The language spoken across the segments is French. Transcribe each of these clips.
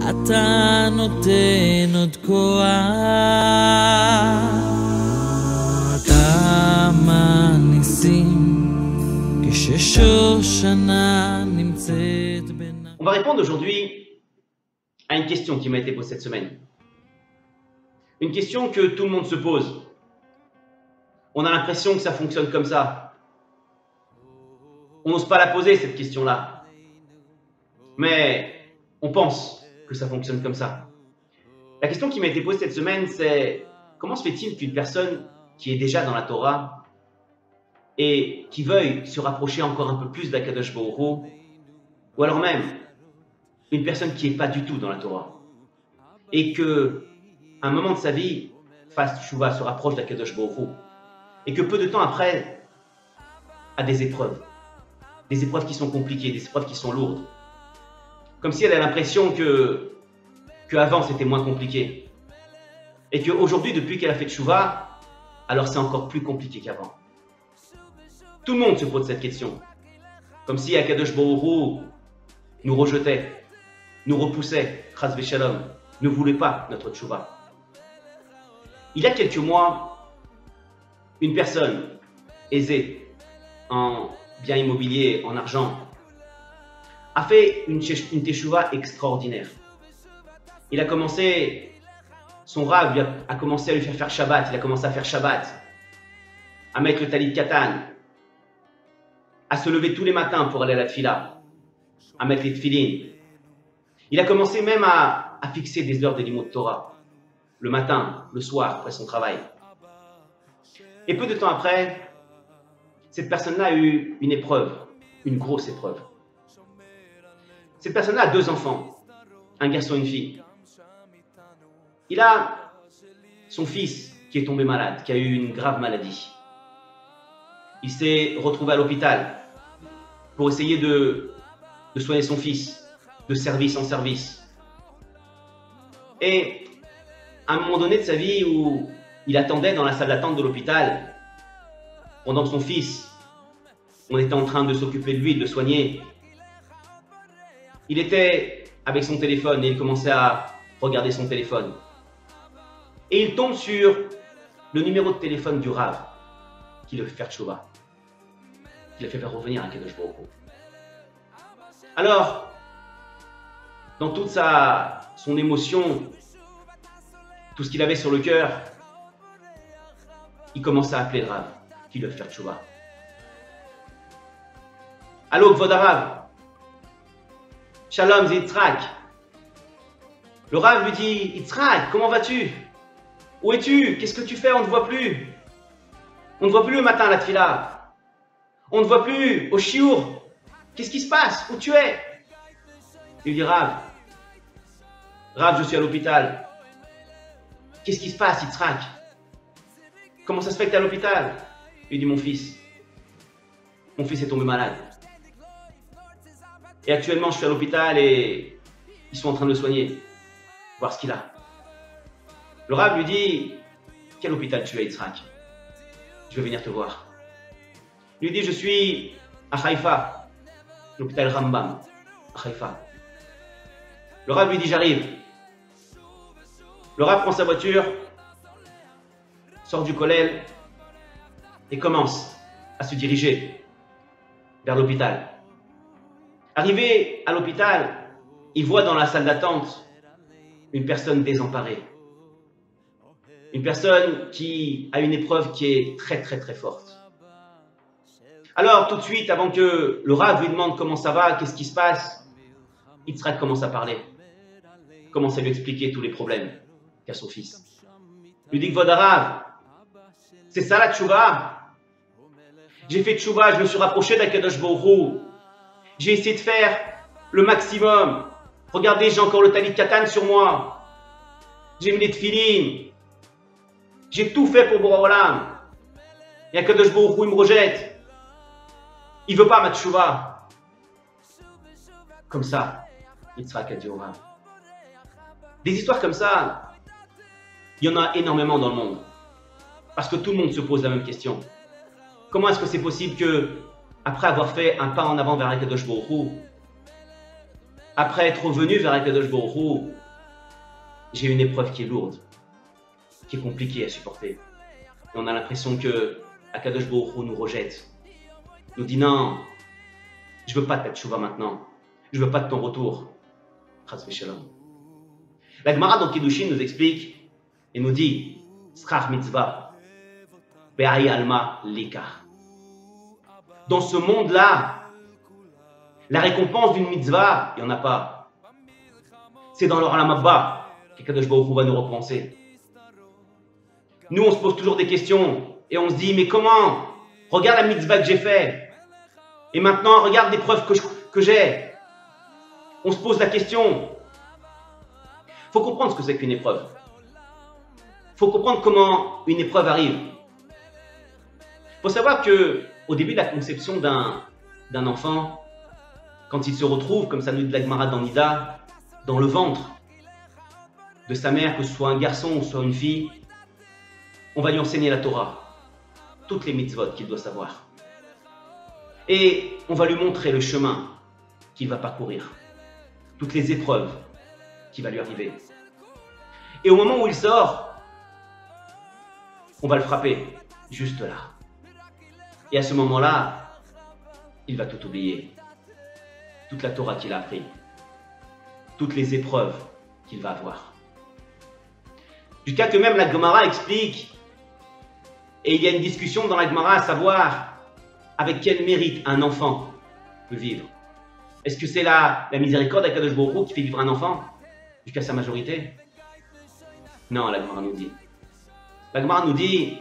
אתה נותן עוד כוח, כמה ניסים כששושנה נמצאת בין... On va répondre aujourd'hui à une question qui m'a été posée cette semaine. Une question que tout le monde se pose. On a l'impression que ça fonctionne comme ça. On n'ose pas la poser, cette question-là. Mais on pense que ça fonctionne comme ça. La question qui m'a été posée cette semaine, c'est comment se fait-il qu'une personne qui est déjà dans la Torah et qui veuille se rapprocher encore un peu plus d'Akadosh Baruch Hu, ou alors même une personne qui n'est pas du tout dans la Torah, et qu'à un moment de sa vie fasse tchouva, se rapproche d'Akadosh Baruch Hu, et que peu de temps après a des épreuves qui sont compliquées, des épreuves qui sont lourdes, comme si elle a l'impression que avant c'était moins compliqué, et qu'aujourd'hui, depuis qu'elle a fait tchouva, alors c'est encore plus compliqué qu'avant. Tout le monde se pose cette question, comme si Akadosh Baruch Hu nous rejetait, nous repoussait, Chas v'Shalom, ne voulait pas notre tchouva. Il y a quelques mois, une personne aisée en biens immobiliers, en argent, a fait une teshuva extraordinaire. Il a commencé, son Rav a commencé à lui faire Shabbat, il a commencé à faire Shabbat, à mettre le talit katan, à se lever tous les matins pour aller à la tfila, à mettre les tfilin. Il a commencé même à fixer des heures de limud Torah, le matin, le soir, après son travail. Et peu de temps après, cette personne-là a eu une épreuve, une grosse épreuve. Cette personne-là a 2 enfants, un garçon et une fille. Il a son fils qui est tombé malade, qui a eu une grave maladie. Il s'est retrouvé à l'hôpital pour essayer de soigner son fils, de service en service. Et à un moment donné de sa vie où il attendait dans la salle d'attente de l'hôpital, pendant que son fils, on était en train de s'occuper de lui, de le soigner, il était avec son téléphone et il commençait à regarder son téléphone. Et il tombe sur le numéro de téléphone du Rav qui le fait faire tchouva, qui le fait faire revenir à Kadosh Baruch Hu. Alors, dans toute son émotion, tout ce qu'il avait sur le cœur, il commence à appeler le Rav qui le fait faire tchouva. Allô, Kvod Harav, Shalom, c'est Yitzhak. Le Rav lui dit, Yitzhak, comment vas-tu? Où es-tu? Qu'est-ce que tu fais? On ne te voit plus. On ne te voit plus le matin à la tfila. On ne te voit plus au shiur. Qu'est-ce qui se passe? Où tu es? Il lui dit, Rav, je suis à l'hôpital. Qu'est-ce qui se passe, Yitzhak? Comment ça se fait que tu es à l'hôpital? Il dit, mon fils est tombé malade. Et actuellement, je suis à l'hôpital et ils sont en train de le soigner, voir ce qu'il a. Le Rav lui dit, quel hôpital tu es, Yitzhak? Je vais venir te voir. Il lui dit, je suis à Haïfa, l'hôpital Rambam, à Haïfa. Le Rav lui dit, j'arrive. Le Rav prend sa voiture, sort du kollel et commence à se diriger vers l'hôpital. Arrivé à l'hôpital, il voit dans la salle d'attente une personne désemparée. Une personne qui a une épreuve qui est très très très forte. Alors tout de suite, avant que le Rav lui demande comment ça va, qu'est-ce qui se passe, Yitzhak commence à parler. Commence à lui expliquer tous les problèmes qu'a son fils. Il lui dit, Kvod Harav, c'est ça la tchouva? J'ai fait tchouva, je me suis rapproché d'Akadosh Baruch Hu. J'ai essayé de faire le maximum. Regardez, j'ai encore le talit katan sur moi. J'ai mis les tfilin. J'ai tout fait pour Boré Olam. Et Akadosh Baruch Hu, il me rejette. Il ne veut pas ma tchouva. Comme ça, Yitzhak a dit au Rav. Des histoires comme ça, il y en a énormément dans le monde. Parce que tout le monde se pose la même question. Comment est-ce que c'est possible que, après avoir fait un pas en avant vers Akadosh Baruch Hu, après être revenu vers Akadosh Baruch Hu, j'ai une épreuve qui est lourde, qui est compliquée à supporter. Et on a l'impression que Akadosh Baruch Hu nous rejette, nous dit non, je veux pas de ta tchouva maintenant, je veux pas de ton retour. Chas v'shalom. La Gemara dans Kiddushin nous explique et nous dit Schach mitzvah, be'ai alma likach. Dans ce monde-là, la récompense d'une mitzvah, il n'y en a pas. C'est dans le Olam Haba qu'Akadosh Baruch Hu va nous repenser. Nous, on se pose toujours des questions et on se dit, mais comment? Regarde la mitzvah que j'ai fait. Et maintenant, regarde les preuves que j'ai. On se pose la question. Il faut comprendre ce que c'est qu'une épreuve. Il faut comprendre comment une épreuve arrive. Il faut savoir qu'au début de la conception d'un enfant, quand il se retrouve, comme ça nous dit la Gemara dans Nida, dans le ventre de sa mère, que ce soit un garçon ou soit une fille, on va lui enseigner la Torah, toutes les mitzvot qu'il doit savoir. Et on va lui montrer le chemin qu'il va parcourir, toutes les épreuves qui va lui arriver. Et au moment où il sort, on va le frapper, juste là. Et à ce moment-là, il va tout oublier. Toute la Torah qu'il a appris, toutes les épreuves qu'il va avoir. Jusqu'à que même la Gemara explique, et il y a une discussion dans la Gemara à savoir avec quel mérite un enfant peut vivre. Est-ce que c'est la miséricorde d'Akadosh Baruch Hu qui fait vivre un enfant jusqu'à sa majorité? Non, la Gemara nous dit. La Gemara nous dit,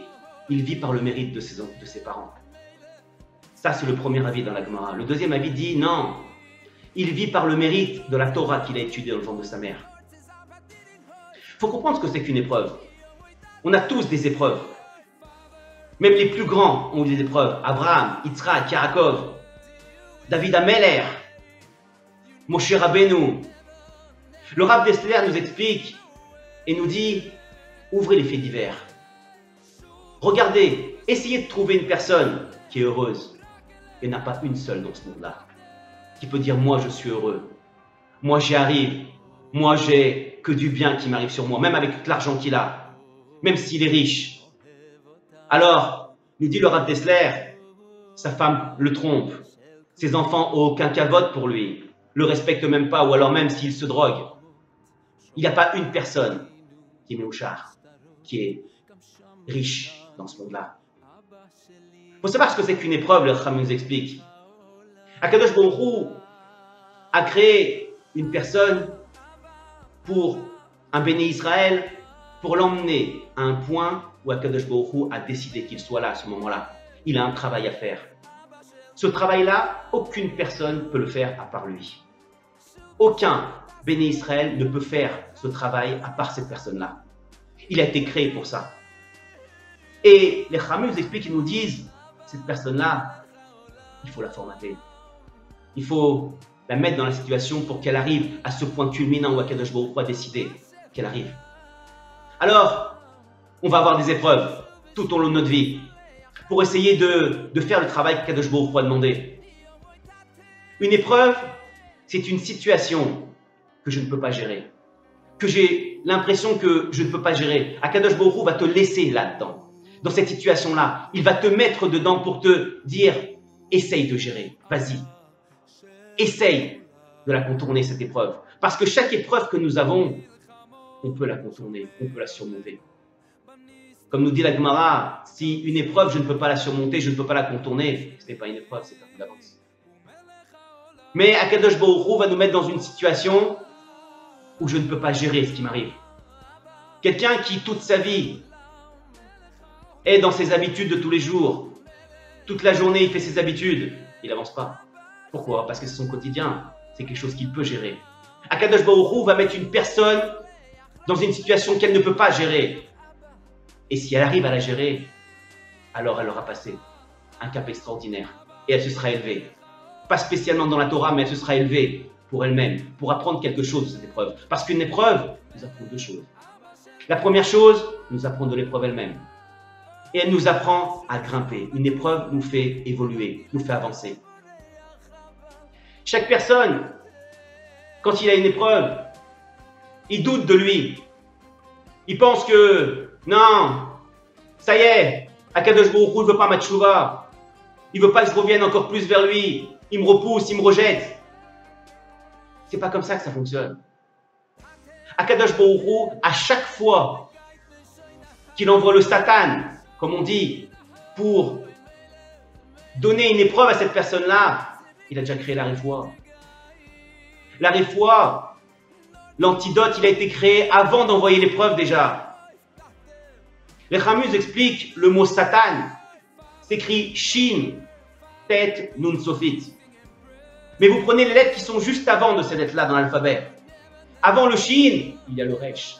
il vit par le mérite de ses parents. Ça, c'est le premier avis dans la Gemara. Le deuxième avis dit, non, il vit par le mérite de la Torah qu'il a étudiée dans le ventre de sa mère. Il faut comprendre ce que c'est qu'une épreuve. On a tous des épreuves. Même les plus grands ont eu des épreuves. Abraham, Yitzhak, Yaakov, David Ameler, Moshe Rabbeinu. Le Rav Dessler nous explique et nous dit, ouvrez les faits divers. Regardez, essayez de trouver une personne qui est heureuse. Il n'y en a pas une seule dans ce monde-là qui peut dire, moi je suis heureux, moi j'y arrive, moi j'ai que du bien qui m'arrive sur moi, même avec tout l'argent qu'il a, même s'il est riche. Alors, nous dit le Rav Dessler, sa femme le trompe, ses enfants n'ont aucun cavote pour lui, le respectent même pas, ou alors même s'il se drogue. Il n'y a pas une personne qui est méouchard, qui est riche dans ce monde-là. Il faut savoir ce que c'est qu'une épreuve, le Chacham nous explique. Akadosh Baruch Hu a créé une personne pour un béné Israël, pour l'emmener à un point où Akadosh Baruch Hu a décidé qu'il soit là à ce moment-là. Il a un travail à faire. Ce travail-là, aucune personne ne peut le faire à part lui. Aucun béné Israël ne peut faire ce travail à part cette personne-là. Il a été créé pour ça. Et les Chachamim nous expliquent, ils nous disent, cette personne-là, il faut la formater. Il faut la mettre dans la situation pour qu'elle arrive à ce point culminant où Akadosh Baruch Hu a décidé qu'elle arrive. Alors, on va avoir des épreuves tout au long de notre vie pour essayer de faire le travail qu'Akadosh Baruch Hu a demandé. Une épreuve, c'est une situation que je ne peux pas gérer, que j'ai l'impression que je ne peux pas gérer. Akadosh Baruch Hu va te laisser là-dedans, dans cette situation-là. Il va te mettre dedans pour te dire, essaye de gérer, vas-y. Essaye de la contourner, cette épreuve. Parce que chaque épreuve que nous avons, on peut la contourner, on peut la surmonter. Comme nous dit la Gemara, si une épreuve, je ne peux pas la surmonter, je ne peux pas la contourner, ce n'est pas une épreuve, c'est perdu d'avance. Mais Akadosh Baruch Hu va nous mettre dans une situation où je ne peux pas gérer ce qui m'arrive. Quelqu'un qui, toute sa vie, est dans ses habitudes de tous les jours, toute la journée, il fait ses habitudes, il n'avance pas. Pourquoi? Parce que c'est son quotidien, c'est quelque chose qu'il peut gérer. Akadosh Baruch Hu va mettre une personne dans une situation qu'elle ne peut pas gérer. Et si elle arrive à la gérer, alors elle aura passé un cap extraordinaire. Et elle se sera élevée. Pas spécialement dans la Torah, mais elle se sera élevée pour elle-même, pour apprendre quelque chose de cette épreuve. Parce qu'une épreuve nous apprend deux choses. La première chose, nous apprend de l'épreuve elle-même. Et elle nous apprend à grimper. Une épreuve nous fait évoluer, nous fait avancer. Chaque personne quand il a une épreuve, il doute de lui. Il pense que, non, ça y est, Akadosh Baruch Hu ne veut pas ma tchouva. Il ne veut pas que je revienne encore plus vers lui. Il me repousse, il me rejette. C'est pas comme ça que ça fonctionne. Akadosh Baruch Hu, à chaque fois qu'il envoie le Satan, comme on dit, pour donner une épreuve à cette personne-là, il a déjà créé la réfoua. La réfoua, l'antidote, il a été créé avant d'envoyer l'épreuve déjà. Les Chamus expliquent le mot Satan. C'est écrit Shin, tête, Nun Sofit. Mais vous prenez les lettres qui sont juste avant de ces lettres-là dans l'alphabet. Avant le Shin, il y a le Resh.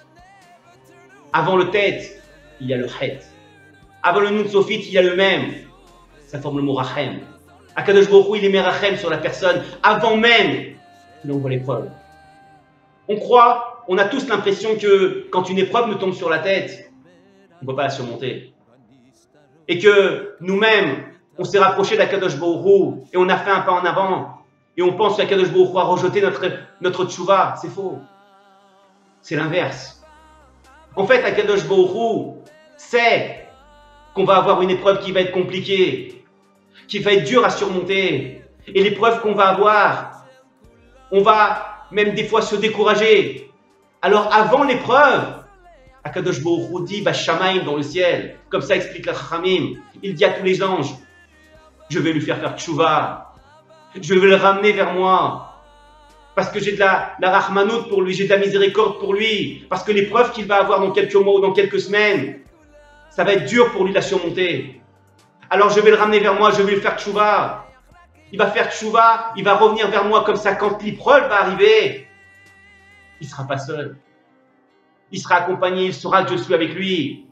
Avant le tête, il y a le Het. Avant le Nun Sofit, il y a le même. Ça forme le mot Rachem. Akadosh Baruch Hu, il est Merachem sur la personne avant même qu'il envoie l'épreuve. On croit, on a tous l'impression que quand une épreuve nous tombe sur la tête, on ne peut pas la surmonter. Et que nous-mêmes, on s'est rapproché d'Akadosh Baruch Hu et on a fait un pas en avant. Et on pense qu'Akadosh Baruch Hu a rejeté notre tchouva. C'est faux. C'est l'inverse. En fait, Akadosh Baruch Hu sait qu'on va avoir une épreuve qui va être compliquée, qui va être dure à surmonter. Et l'épreuve qu'on va avoir, on va même des fois se décourager. Alors avant l'épreuve, Akadosh Baruch Hu dit Bashamaim dans le ciel. Comme ça explique la Chachamim. Il dit à tous les anges, je vais lui faire tchouva. Je vais le ramener vers moi. Parce que j'ai de la rachmanout pour lui, j'ai de la miséricorde pour lui. Parce que l'épreuve qu'il va avoir dans quelques mois ou dans quelques semaines, ça va être dur pour lui de la surmonter. Alors je vais le ramener vers moi, je vais lui faire tchouva. Il va faire tchouva, il va revenir vers moi comme ça. Quand l'épreuve va arriver, il ne sera pas seul. Il sera accompagné, il saura que je suis avec lui.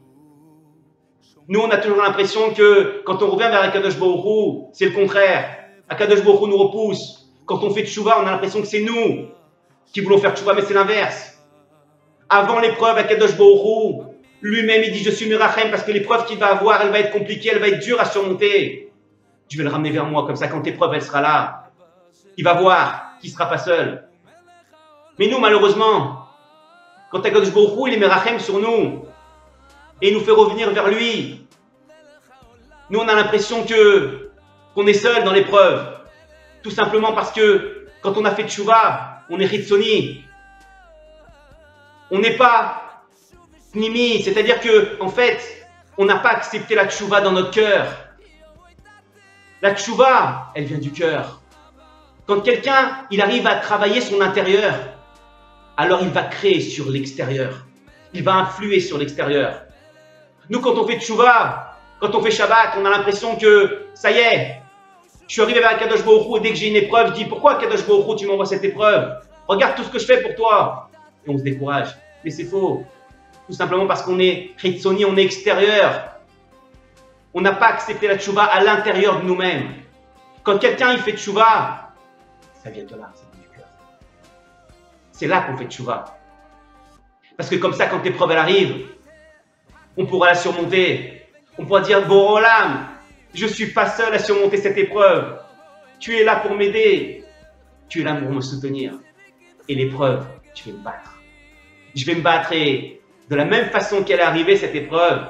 Nous, on a toujours l'impression que quand on revient vers Akadosh Baruch Hu, c'est le contraire. Akadosh Baruch Hu nous repousse. Quand on fait tchouva, on a l'impression que c'est nous qui voulons faire tchouva, mais c'est l'inverse. Avant l'épreuve, Akadosh Baruch Hu, lui-même, il dit, je suis Merachem, parce que l'épreuve qu'il va avoir, elle va être compliquée, elle va être dure à surmonter. Je vais le ramener vers moi, comme ça, quand l'épreuve, elle sera là. Il va voir qu'il ne sera pas seul. Mais nous, malheureusement, quand Akadosh Baruch Hu, il est Merachem sur nous, et il nous fait revenir vers lui, nous, on a l'impression qu'on est seul dans l'épreuve. Tout simplement parce que quand on a fait tchouva, on est Ritsoni. On n'est pas Pnimi, c'est-à-dire que, en fait, on n'a pas accepté la tchouva dans notre cœur. La tchouva, elle vient du cœur. Quand quelqu'un, il arrive à travailler son intérieur, alors il va créer sur l'extérieur. Il va influer sur l'extérieur. Nous, quand on fait tchouva, quand on fait Shabbat, on a l'impression que, ça y est, je suis arrivé vers Akadosh Baruch Hu et dès que j'ai une épreuve, je dis, pourquoi Akadosh Baruch Hu, tu m'envoies cette épreuve? Regarde tout ce que je fais pour toi. Et on se décourage. Mais c'est faux. Tout simplement parce qu'on est Ritsoni, on est extérieur. On n'a pas accepté la tchouva à l'intérieur de nous-mêmes. Quand quelqu'un il fait tchouva, ça vient de là, ça vient du cœur. C'est là qu'on fait tchouva. Parce que comme ça, quand l'épreuve elle arrive, on pourra la surmonter. On pourra dire, Borolam, je ne suis pas seul à surmonter cette épreuve. Tu es là pour m'aider. Tu es là pour me soutenir. Et l'épreuve, je vais me battre. Je vais me battre et de la même façon qu'elle est arrivée, cette épreuve,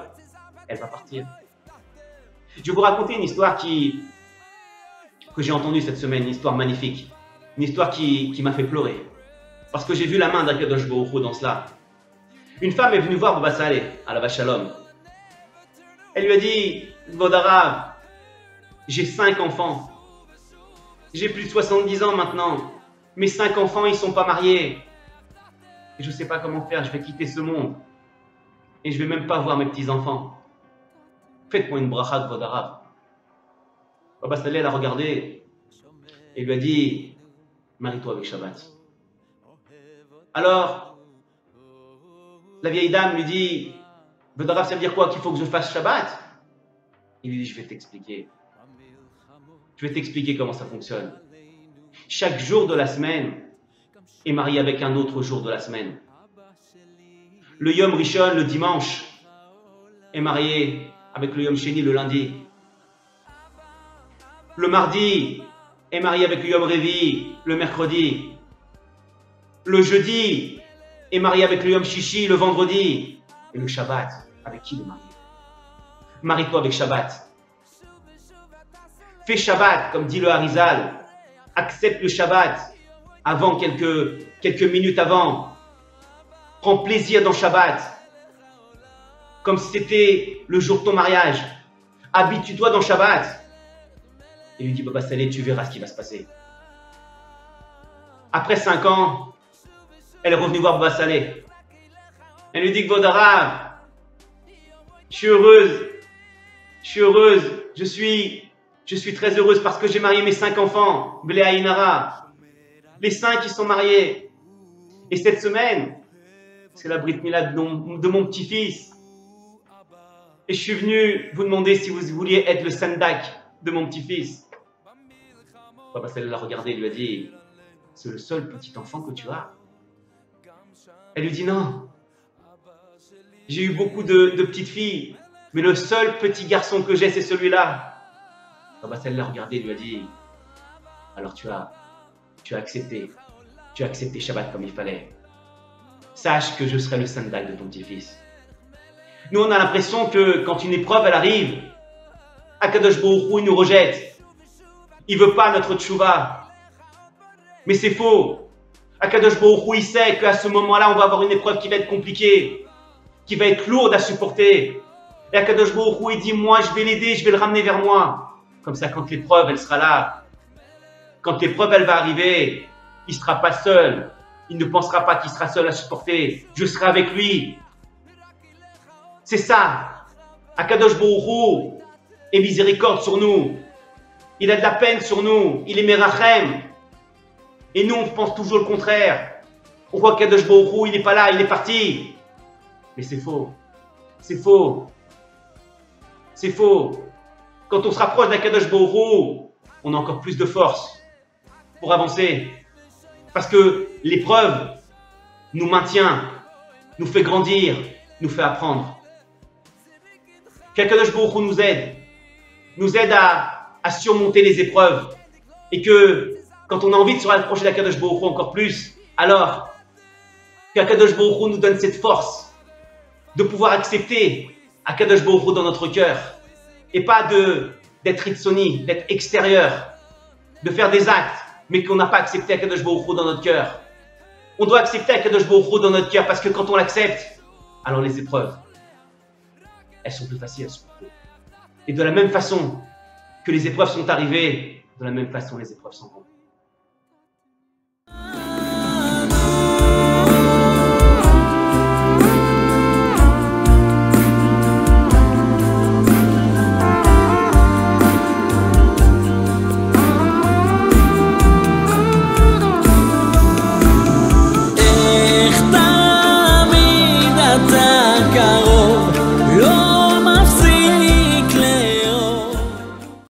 elle va partir. Je vais vous raconter une histoire que j'ai entendue cette semaine, une histoire magnifique. Une histoire qui m'a fait pleurer. Parce que j'ai vu la main d'Akadosh Baruch Hu dans cela. Une femme est venue voir Baba Saleh à la Vachalom. Elle lui a dit, Vodarav, j'ai 5 enfants. J'ai plus de 70 ans maintenant. Mes 5 enfants, ils ne sont pas mariés. Et je ne sais pas comment faire, je vais quitter ce monde. Et je ne vais même pas voir mes petits-enfants. Faites-moi une bracha de Vodarav. Baba Saleh l'a regardé et lui a dit, marie-toi avec Shabbat. Alors, la vieille dame lui dit, Vodarav, ça veut dire quoi? Qu'il faut que je fasse Shabbat? Il lui dit, je vais t'expliquer. Je vais t'expliquer comment ça fonctionne. Chaque jour de la semaine est marié avec un autre jour de la semaine. Le Yom Rishon, le dimanche, est marié avec le Yom Sheni, le lundi. Le mardi est marié avec le Yom Revi, le mercredi. le jeudi est marié avec le Yom Shishi le vendredi. Et le Shabbat, avec qui il est marié? Marie-toi avec Shabbat. Fais Shabbat, comme dit le Harizal. Accepte le Shabbat avant quelques minutes avant. Prends plaisir dans Shabbat. Comme si c'était le jour de ton mariage. Habitue-toi dans Shabbat. Et lui dit, Baba Salé, tu verras ce qui va se passer. Après 5 ans, elle est revenue voir Baba Salé. Elle lui dit, Kvodarav, je suis heureuse, je suis très heureuse parce que j'ai marié mes 5 enfants, Blé Aïnara, les 5 qui sont mariés. Et cette semaine, c'est la Brit Mila de mon petit-fils. Et je suis venu vous demander si vous vouliez être le sandak de mon petit-fils. Baba Salé l'a regardé et lui a dit, c'est le seul petit enfant que tu as? Elle lui dit, non. J'ai eu beaucoup de petites filles, mais le seul petit garçon que j'ai, c'est celui-là. Baba Salé l'a regardé et lui a dit, alors tu as accepté Shabbat comme il fallait. Sache que je serai le sandak de ton petit-fils. Nous, on a l'impression que quand une épreuve, elle arrive, Akadosh Baruch Hu, il nous rejette. Il ne veut pas notre tchouva. Mais c'est faux. Akadosh Baruch Hu, il sait qu'à ce moment-là, on va avoir une épreuve qui va être compliquée, qui va être lourde à supporter. Et Akadosh Baruch Hu, il dit, moi, je vais l'aider, je vais le ramener vers moi. Comme ça, quand l'épreuve, elle sera là, quand l'épreuve, elle va arriver, il ne sera pas seul. Il ne pensera pas qu'il sera seul à supporter. Je serai avec lui. C'est ça. Akadosh Baruch Hu est miséricorde sur nous. Il a de la peine sur nous. Il est merachem. Et nous, on pense toujours le contraire. On croit qu'Akadosh Baruch Hu, il n'est pas là, il est parti. Mais c'est faux. C'est faux. C'est faux. Quand on se rapproche d'Akadosh Baruch Hu, on a encore plus de force pour avancer. Parce que l'épreuve nous maintient, nous fait grandir, nous fait apprendre. Qu'Akadosh Baruch Hu nous aide à surmonter les épreuves. Et que quand on a envie de se rapprocher d'Akadosh Baruch Hu encore plus, alors qu'Akadosh Baruch Hu nous donne cette force de pouvoir accepter Akadosh Baruch Hu dans notre cœur. Et pas d'être hitzoni, d'être extérieur, de faire des actes, mais qu'on n'a pas accepté Akadosh Baruch Hu dans notre cœur. On doit accepter Akadosh Baruch Hu dans notre cœur parce que quand on l'accepte, alors les épreuves, elles sont plus faciles à supporter. Et de la même façon que les épreuves sont arrivées, de la même façon les épreuves sont rentrées.